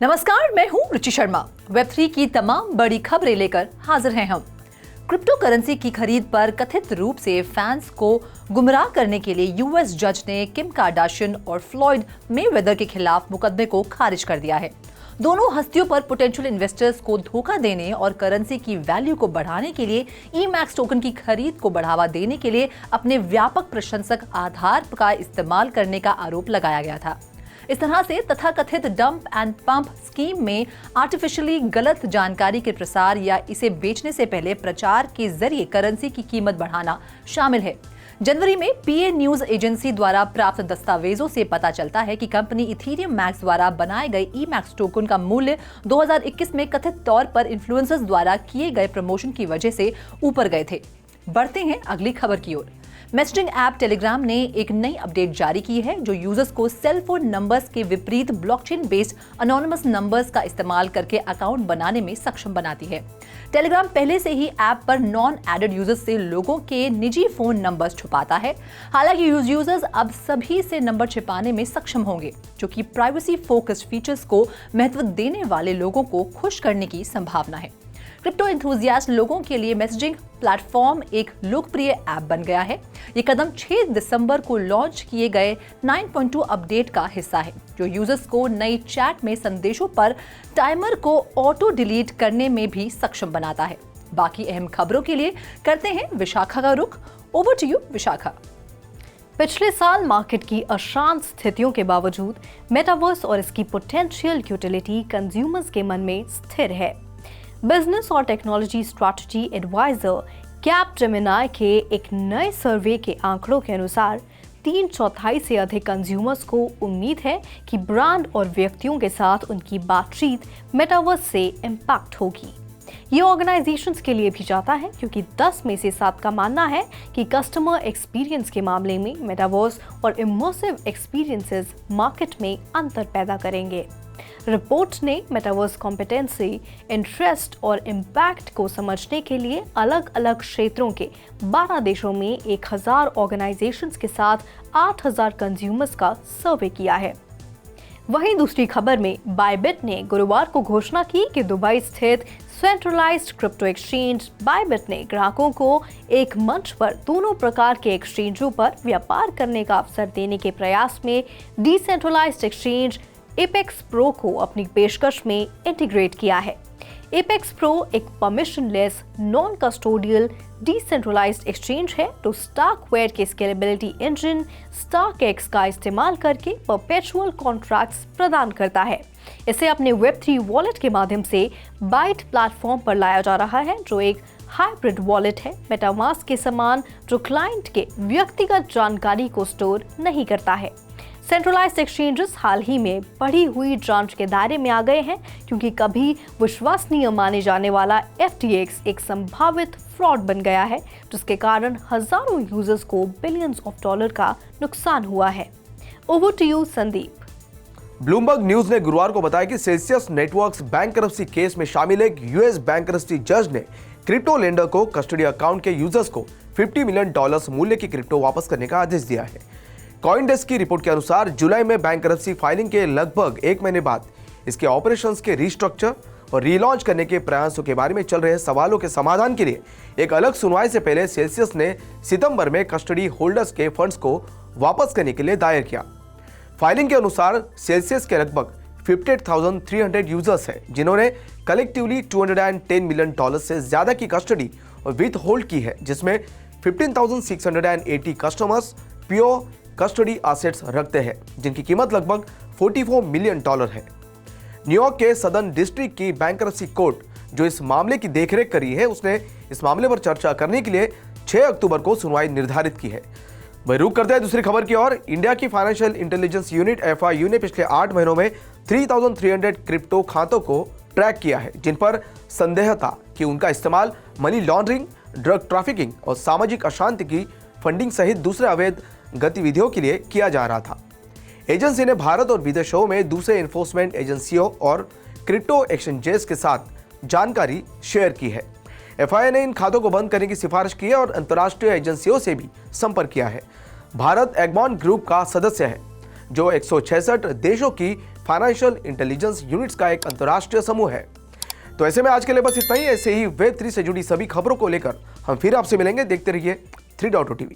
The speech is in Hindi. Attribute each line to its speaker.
Speaker 1: नमस्कार, मैं हूं रुचि शर्मा। वेब3 की तमाम बड़ी खबरें लेकर हाजिर हैं हम। क्रिप्टो करेंसी की खरीद पर कथित रूप से फैंस को गुमराह करने के लिए यूएस जज ने किम कार्दाशियन और फ्लॉयड मेवेदर के खिलाफ मुकदमे को खारिज कर दिया है। दोनों हस्तियों पर पोटेंशियल इन्वेस्टर्स को धोखा देने और करेंसी की वैल्यू को बढ़ाने के लिए ईमैक्स टोकन की खरीद को बढ़ावा देने के लिए अपने व्यापक प्रशंसक आधार का इस्तेमाल करने का आरोप लगाया गया था। इस तरह से तथाकथित डंप एंड पंप स्कीम में आर्टिफिशियली गलत जानकारी के प्रसार या इसे बेचने से पहले प्रचार के जरिए करेंसी की कीमत बढ़ाना शामिल है। जनवरी में पीए न्यूज एजेंसी द्वारा प्राप्त दस्तावेजों से पता चलता है कि कंपनी इथेरियम मैक्स द्वारा बनाए गए ईमैक्स टोकन का मूल्य 2021 में कथित तौर पर इन्फ्लुएंसर्स द्वारा किए गए प्रमोशन की वजह से ऊपर गए थे। बढ़ते हैं अगली खबर की ओर। मैसेजिंग ऐप टेलीग्राम ने एक नई अपडेट जारी की है जो यूजर्स को सेल फोन नंबर्स के विपरीत ब्लॉकचेन बेस्ड अनोनिमस नंबर्स का इस्तेमाल करके अकाउंट बनाने में सक्षम बनाती है। टेलीग्राम पहले से ही ऐप पर नॉन एडेड यूजर्स से लोगों के निजी फोन नंबर्स छुपाता है। हालांकि यूजर्स अब सभी से नंबर छिपाने में सक्षम होंगे, जो कि प्राइवेसी फोकस्ड फीचर्स को महत्व देने वाले लोगों को खुश करने की संभावना है। क्रिप्टो एंथुसियास्ट लोगों के लिए मैसेजिंग प्लेटफॉर्म एक लोकप्रिय ऐप बन गया है। ये कदम 6 दिसंबर को लॉन्च किए गए 9.2 अपडेट का हिस्सा है, जो यूजर्स को नई चैट में संदेशों पर टाइमर को ऑटो डिलीट करने में भी सक्षम बनाता है। बाकी अहम खबरों के लिए करते हैं विशाखा का रुख। Over to you Vishakha.
Speaker 2: पिछले साल मार्केट की अशांत स्थितियों के बावजूद मेटावर्स और इसकी पोटेंशियल यूटिलिटी कंज्यूमर्स के मन में स्थिर है। बिजनेस और टेक्नोलॉजी स्ट्रैटेजी एडवाइजर कैपजेमिनी के एक नए सर्वे के आंकड़ों के अनुसार 3/4 से अधिक कंज्यूमर्स को उम्मीद है कि ब्रांड और व्यक्तियों के साथ उनकी बातचीत मेटावर्स से इम्पैक्ट होगी। ये ऑर्गेनाइजेशंस के लिए भी जाता है क्योंकि 10 में से 7 का मानना है कि कस्टमर एक्सपीरियंस के मामले में मेटावर्स और इमर्सिव एक्सपीरियंसेस मार्केट में अंतर पैदा करेंगे। रिपोर्ट ने मेटावर्स कॉम्पिटेंसी, इंटरेस्ट और इम्पैक्ट को समझने के लिए अलग अलग क्षेत्रों के 12 देशों में 1000 ऑर्गेनाइजेशंस के साथ 8000 कंज्यूमर्स का सर्वे किया है। वहीं दूसरी खबर में बायबिट ने गुरुवार को घोषणा की कि दुबई स्थित सेंट्रलाइज्ड क्रिप्टो एक्सचेंज बायबिट ने ग्राहकों को एक मंच पर दोनों प्रकार के एक्सचेंजों पर व्यापार करने का अवसर देने के प्रयास में डिसेंट्रलाइज्ड एक्सचेंज एपेक्स प्रो को अपनी पेशकश में इंटीग्रेट किया है। एपेक्स प्रो एक permissionless, non custodial, decentralised exchange है जो स्टाकवेयर के स्केलेबिलिटी इंजन स्टारकेक्स का इस्तेमाल करके परपेचुअल कॉन्ट्रैक्ट्स प्रदान करता है। इसे अपने वेब3 वॉलेट के माध्यम से बाइट प्लेटफॉर्म पर लाया जा रहा है, जो एक हाइब्रिड वॉलेट है, मेटामास्क के समान, जो क्लाइंट के व्यक्तिगत जानकारी को स्टोर नहीं करता है। सेंट्रलाइज्ड एक्सचेंजेस हाल ही में बढ़ी हुई जांच के दायरे में आ गए हैं क्योंकि कभी विश्वसनीय माने जाने वाला FTX एक संभावित फ्रॉड बन गया है, जिसके कारण हजारों यूजर्स को बिलियंस ऑफ डॉलर का नुकसान हुआ है। Over to you Sandeep.
Speaker 3: Bloomberg news ने गुरुवार को बताया कि सेल्सियस नेटवर्क्स बैंकरप्सी केस में शामिल एक यूएस बैंकरप्सी जज ने क्रिप्टो लेंडर को कस्टडी अकाउंट के यूजर्स को $50 मिलियन मूल्य की क्रिप्टो वापस करने का आदेश दिया है। कॉइनडेस्क की रिपोर्ट के अनुसार जुलाई में बैंकरप्सी फाइलिंग के लगभग 1 महीने बाद इसके ऑपरेशंस के रीस्ट्रक्चर और रीलॉन्च करने के प्रयासों के बारे में चल रहे सवालों के समाधान के लिए एक अलग सुनवाई से पहले सेल्सियस ने सितंबर में कस्टडी होल्डर्स के फंड्स को वापस करने के लिए दायर किया। फाइलिंग के अनुसार सेल्सियस के लगभग 58,300 यूजर्स हैं जिन्होंने कलेक्टिवली $210 मिलियन से ज्यादा की कस्टडी और विथ होल्ड की है, जिसमें 15,680 कस्टमर्स प्योर कस्टडी एसेट्स रखते हैं जिनकी कीमत लगभग $44 मिलियन है। न्यूयॉर्क के सदर्न डिस्ट्रिक्ट की बैंकरप्सी कोर्ट, जो इस मामले की देखरेख करी है, उसने इस मामले पर चर्चा करने के लिए 6 अक्टूबर को सुनवाई निर्धारित की है। वही रुक करते हैं दूसरी खबर की ओर। इंडिया की फाइनेंशियल इंटेलिजेंस यूनिट FIU ने पिछले 8 महीनों में 3,300 क्रिप्टो खातों को ट्रैक किया है जिन पर संदेह था कि उनका इस्तेमाल मनी लॉन्ड्रिंग, ड्रग ट्रैफिकिंग और सामाजिक अशांति की फंडिंग सहित दूसरे अवैध गतिविधियों के लिए किया जा रहा था। एजेंसी ने भारत और विदेशों में दूसरे एनफोर्समेंट एजेंसियों और क्रिप्टो एक्सचेंजेस के साथ जानकारी शेयर की है। FIU ने इन खातों को बंद करने की सिफारिश की है और अंतर्राष्ट्रीय एजेंसियों से भी संपर्क किया है। भारत एगमॉन ग्रुप का सदस्य है जो 166 देशों की फाइनेंशियल इंटेलिजेंस यूनिट्स का एक अंतर्राष्ट्रीय समूह है। तो ऐसे में आज के लिए बस इतना ही। ऐसे ही Web3 से जुड़ी सभी खबरों को लेकर हम फिर आपसे मिलेंगे। देखते रहिए 3.0 TV।